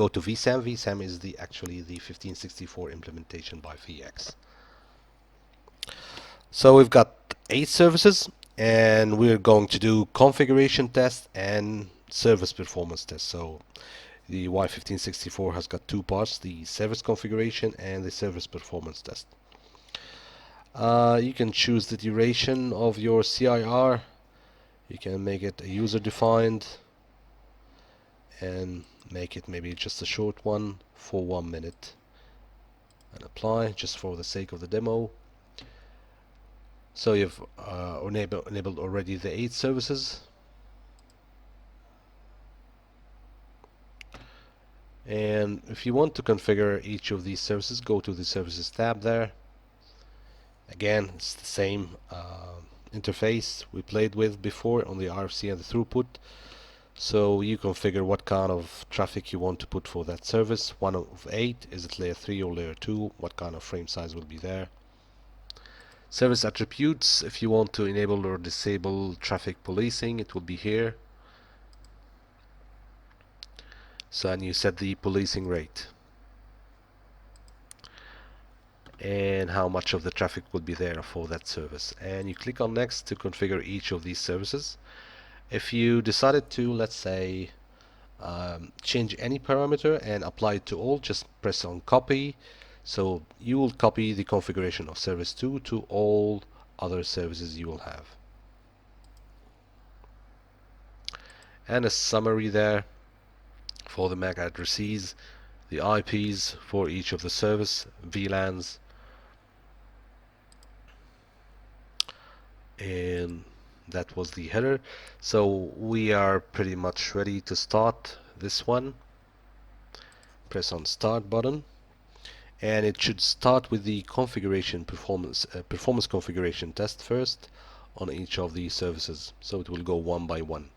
go to vSAM. vSAM is actually the 1564 implementation by VeEX. So we've got 8 services, and we're going to do configuration test and service performance test. So the Y1564 has got 2 parts, the service configuration and the service performance test. You can choose the duration of your CIR. You can make it a user defined and make it maybe just a short one for 1 minute and apply just for the sake of the demo. So you've enabled already the 8 services, and if you want to configure each of these services, go to the services tab there. Again, it's the same interface we played with before on the RFC and the throughput. So you configure what kind of traffic you want to put for that service. 1 of 8, is it layer 3 or layer 2? What kind of frame size will be there? Service attributes, if you want to enable or disable traffic policing, it will be here. So, and you set the policing rate and how much of the traffic will be there for that service. And you click on next to configure each of these services. If you decided to, let's say, change any parameter and apply it to all, just press on copy. So you will copy the configuration of service 2 to all other services you will have. And a summary there for the MAC addresses, the IPs for each of the service, VLANs, and that was the header. So we are pretty much ready to start this one. Press on start button, and it should start with the configuration performance configuration test first on each of the services. So it will go one by one.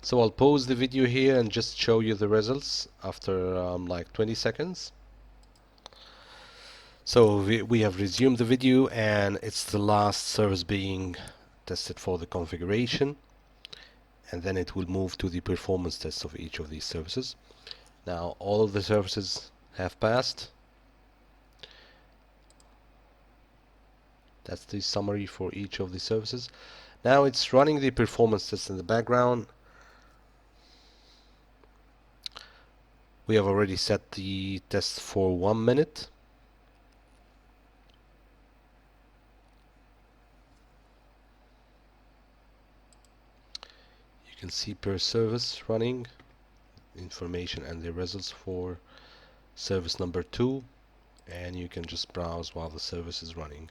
So I'll pause the video here and just show you the results after like 20 seconds. So we have resumed the video, and it's the last service being tested for the configuration, and then it will move to the performance test of each of these services. Now all of the services have passed. That's the summary for each of the services. Now it's running the performance test in the background. We have already set the test for 1 minute. You can see per service running information and the results for service number 2, and you can just browse while the service is running.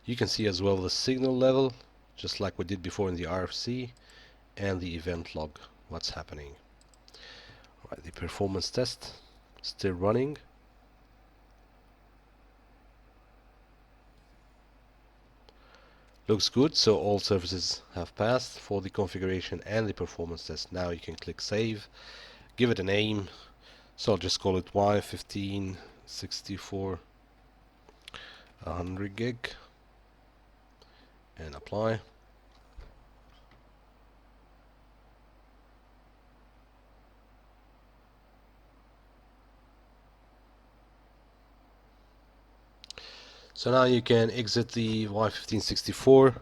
You can see as well the signal level, just like we did before in the RFC, and the event log, what's happening. Right, the performance test still running. Looks good, so all services have passed for the configuration and the performance test. Now you can click save, give it a name, so I'll just call it Y1564 100 gig and apply. So now you can exit the Y1564